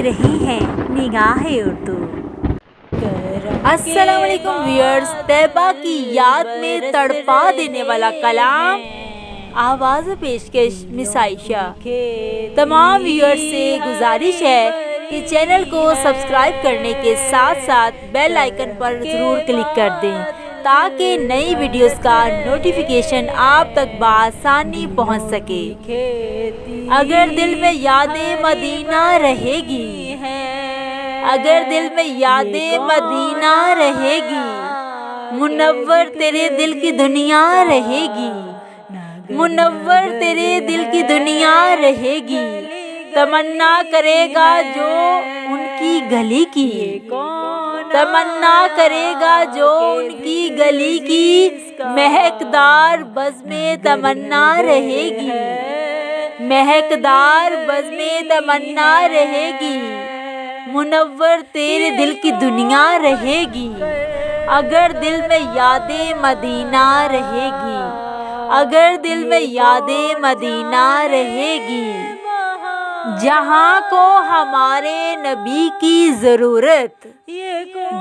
रहे हैं निगाहे उर्दू। अस्सलाम वालेकुम व्यूअर्स, तैयबा की याद में तड़पा देने वाला कलाम, आवाज़ पेशकश मिस आयशा। तमाम व्यूअर्स से गुजारिश है कि चैनल को सब्सक्राइब करने के साथ साथ बेल आइकन पर ज़रूर क्लिक कर दें ताकि नई वीडियोस का नोटिफिकेशन आप तक बआसानी पहुंच सके। अगर दिल में यादें मदीना रहेगी, अगर दिल में यादें मदीना रहेगी, मुनव्वर तेरे दिल की दुनिया रहेगी, मुनव्वर तेरे दिल की दुनिया रहेगी। तमन्ना करेगा जो उनकी गली की, तमन्ना करेगा जो उनकी गली की, महकदार बज़्मे तमन्ना रहेगी, महकदार बज़्मे तमन्ना रहेगी। मुनव्वर तेरे दिल की दुनिया रहेगी, अगर दिल में यादें मदीना रहेगी, अगर दिल में यादें मदीना रहेगी। जहाँ को हमारे नबी की ज़रूरत,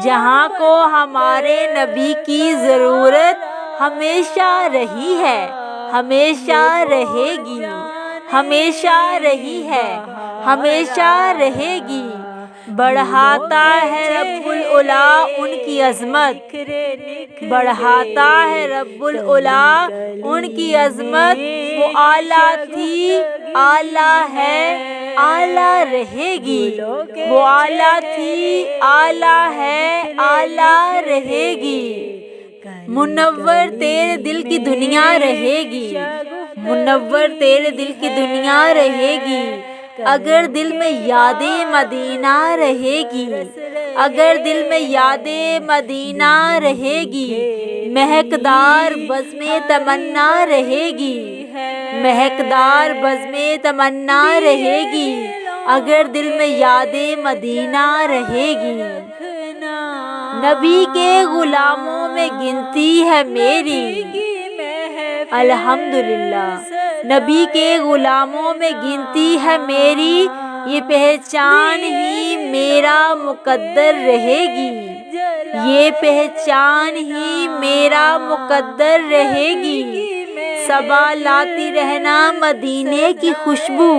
जहाँ को हमारे नबी की ज़रूरत हमेशा रही है, हमेशा रहेगी, हमेशा रही है, हमेशा रहेगी। बढ़ाता है रब्बुल उला उनकी अज़मत, बढ़ाता है रब्बुल उला उनकी अज़मत। वो आला थी, आला है, आला रहेगी, वो आला थी, आला है, आला रहेगी। मुनव्वर तेरे दिल की दुनिया रहेगी, मुनव्वर तेरे दिल की दुनिया रहेगी। अगर दिल में यादें मदीना रहेगी, अगर दिल में यादें मदीना रहेगी, महकदार बज़्मे तमन्ना रहेगी, महकदार बज़्मे तमन्ना रहेगी। अगर दिल में यादें मदीना रहेगी। नबी के गुलामों में गिनती है मेरी, अल्हम्दुलिल्लाह। नबी के गुलामों में गिनती है मेरी, ये पहचान ही मेरा मुकद्दर रहेगी, ये पहचान ही मेरा मुकद्दर रहेगी। सबा लाती रहना मदीने की खुशबू,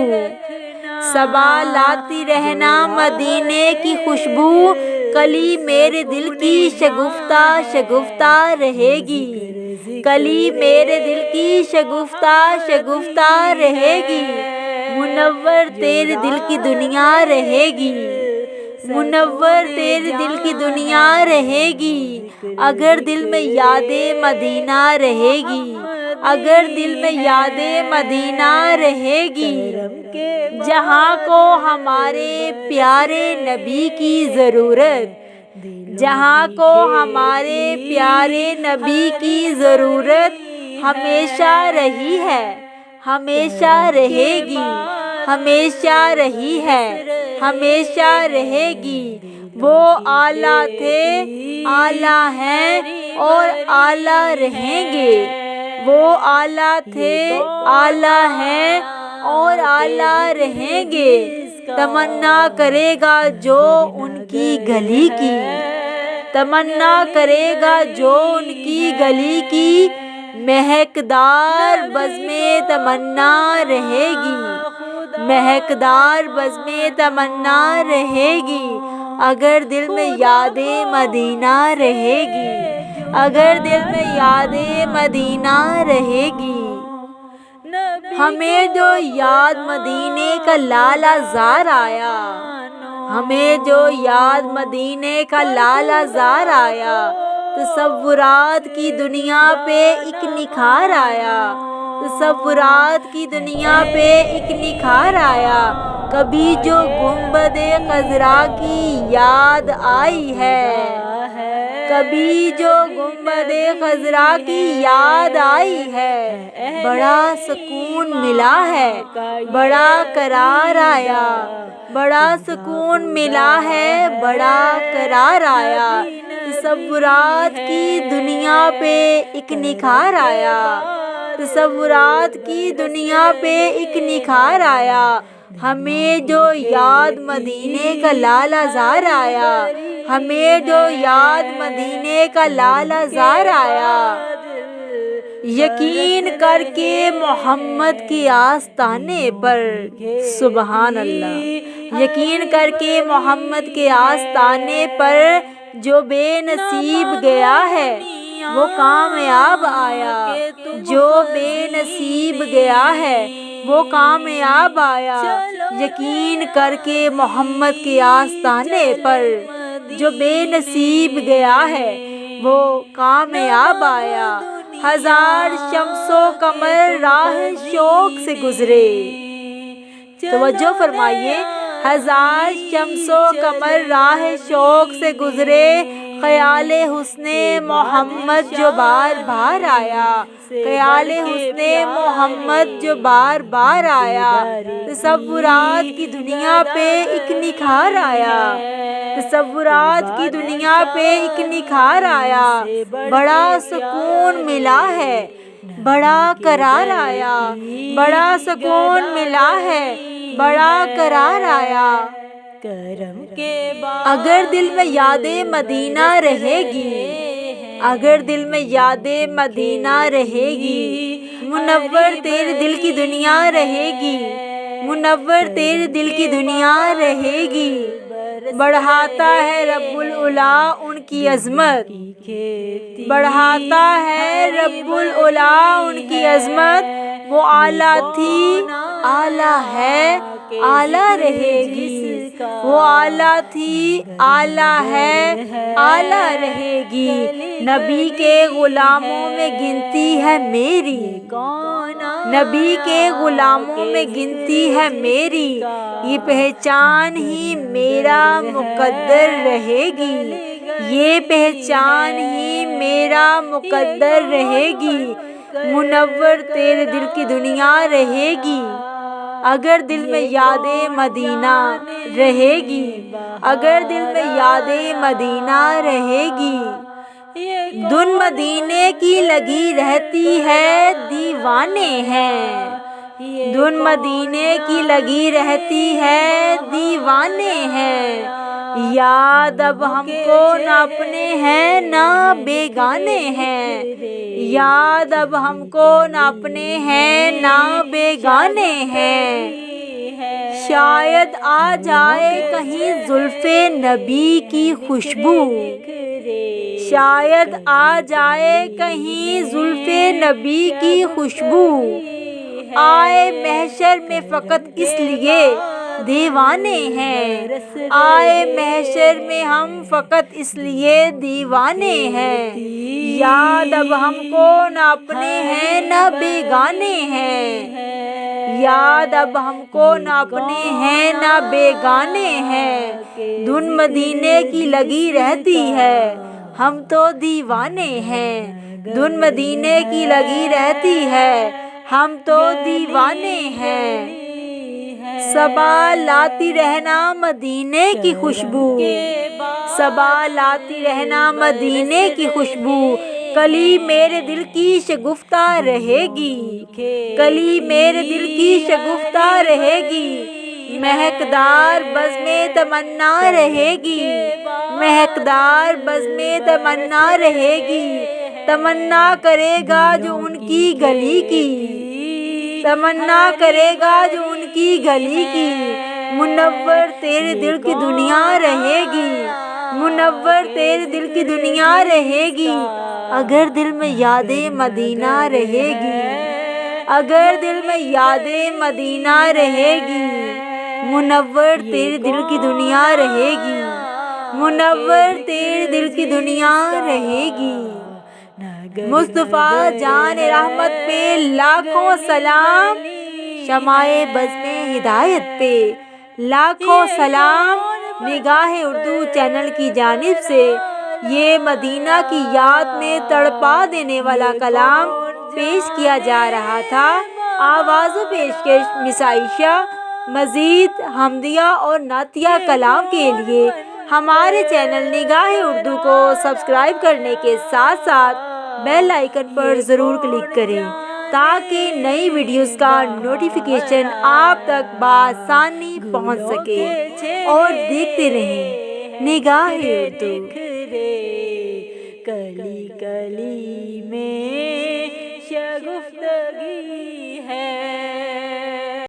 सबा लाती रहना मदीने की खुशबू। कली मेरे दिल की शगुफ्ता शगुफ्ता रहेगी, कली मेरे दिल की शगुफ्ता शगुफ्ता रहेगी। मुनव्वर तेरे दिल की दुनिया रहेगी, मुनव्वर तेरे दिल की दुनिया रहेगी। अगर दिल में यादें मदीना रहेगी, अगर दिल में यादें मदीना रहेगी। जहाँ को हमारे प्यारे नबी की ज़रूरत, जहाँ को हमारे प्यारे नबी की ज़रूरत हमेशा रही है, हमेशा रहेगी, हमेशा रही है, हमेशा रहेगी। वो आला थे, आला हैं और आला रहेंगे, वो आला थे, आला हैं और आला रहेंगे। तमन्ना करेगा जो उनकी गली की, तमन्ना करेगा जो उनकी गली की, महकदार बज़्मे तमन्ना रहेगी, महकदार बज़्मे तमन्ना रहेगी। अगर दिल में यादें मदीना रहेगी, अगर दिल में यादें मदीना रहेगी। हमें जो याद मदीने का लाला ज़ार आया, हमें जो याद मदीने का लाला ज़ार आया, तसव्वुरात की दुनिया पे एक निखार आया, तसव्वुरात की दुनिया पे एक निखार आया। कभी जो गुंबदे ख़ज़रा की याद आई है, कभी जो गुंबदे ख़ज़रा की याद आई है, बड़ा सुकून मिला है, बड़ा करार आया, बड़ा सुकून मिला है, बड़ा करार आया। तसव्वुरात की दुनिया पे एक निखार आया, तसव्वुरात की दुनिया पे एक निखार आया। ہمیں جو یاد مدینے کا لال زار آیا، ہمیں جو یاد مدینے کا لال زار آیا، یقین کر کے محمد کے آستانے پر، سبحان اللہ، یقین کر کے محمد کے آستانے پر جو بے نصیب گیا ہے وہ کامیاب آیا، جو بے نصیب گیا ہے وہ کامیاب آیا، یقین کر کے محمد کے آستانے پر جو بے نصیب گیا ہے وہ کامیاب آیا، ہزار شمس و قمر راہ شوق سے گزرے، توجہ فرمائیے، ہزار شمس و قمر راہ شوق سے گزرے، خیال حسن محمد جو بار بار آیا، خیال حسن محمد جو بار بار آیا، تصورات کی دنیا پہ ایک نکھار آیا، تصورات کی دنیا پہ ایک نکھار آیا، بڑا سکون ملا ہے، بڑا قرار آیا، بڑا سکون ملا ہے، بڑا قرار آیا، اگر دل میں یاد مدینہ رہے گی، اگر دل میں یاد مدینہ رہے گی، منور تیرے دل کی دنیا رہے گی، منور تیرے دل کی دنیا رہے گی، بڑھاتا ہے رب العلا ان کی عظمت، بڑھاتا ہے رب العلا ان کی عظمت، وہ اعلیٰ تھی اعلیٰ ہے اعلیٰ رہے گی، وہ اعلیٰ تھی اعلیٰ ہے اعلیٰ رہے گی، نبی کے غلاموں میں گنتی ہے میری، نبی کے غلاموں میں گنتی ہے میری، یہ پہچان ہی میرا مقدر رہے گی، یہ پہچان ہی میرا مقدر رہے گی، منور تیرے دل کی دنیا رہے گی، اگر دل میں یاد مدینہ رہے گی، اگر دل میں یاد مدینہ رہے گی، دن مدینے کی لگی رہتی ہے دیوانے ہیں، دن مدینے کی لگی رہتی ہے دیوانے ہیں، یاد اب ہم کو نہ اپنے ہیں نہ بیگانے ہیں، یاد اب ہم کو نہ اپنے ہیں نہ بیگانے ہیں، شاید آ جائے کہیں زلف نبی کی خوشبو، شاید آ جائے کہیں زلف نبی کی خوشبو، آئے محشر میں فقط اس لیے دیوانے ہیں، آئے محشر میں ہم فقط اس لیے دیوانے ہیں، یاد اب ہم کو نہ اپنے ہیں نہ بیگانے ہیں، یاد اب ہم کو نہ اپنے ہیں نہ بیگانے ہیں، دن مدینے کی لگی رہتی ہے ہم تو دیوانے ہیں، دن مدینے کی لگی رہتی ہے ہم تو دیوانے ہیں، صبا لاتی رہنا مدینے کی خوشبو، صبا لاتی رہنا مدینے کی خوشبو، کلی میرے دل کی شگفتہ رہے گی، کلی میرے دل کی شگفتہ رہے گی، مہکدار بزم تمنا رہے گی، مہکدار بزم تمنا رہے گی، تمنا کرے گا جو ان کی گلی کی، تمنا کرے گا جو ان کی گلی کی، منور تیرے دل کی دنیا رہے گی، منور تیرے دل کی دنیا رہے گی، اگر دل میں یاد مدینہ رہے گی، اگر دل میں یاد مدینہ رہے گی، منور تیرے دل کی دنیا رہے گی، منور تیرے دل کی دنیا رہے گی، مصطفیٰ جان رحمت پہ لاکھوں سلام، شمع بزم ہدایت پہ لاکھوں سلام، نگاہ اردو چینل کی جانب سے یہ مدینہ کی یاد میں تڑپا دینے والا کلام پیش کیا جا رہا تھا۔ آواز و پیشکش مس عائشہ۔ مزید حمدیہ اور نعتیہ کلام کے لیے ہمارے چینل نگاہ اردو کو سبسکرائب کرنے کے ساتھ ساتھ بیل آئیکن پر ضرور کلک کریں تاکہ نئی ویڈیوز کا نوٹیفیکیشن آپ تک بآسانی پہنچ سکے اور دیکھتے رہیں نگاہ اردو۔ کلی کلی میں شگفتگی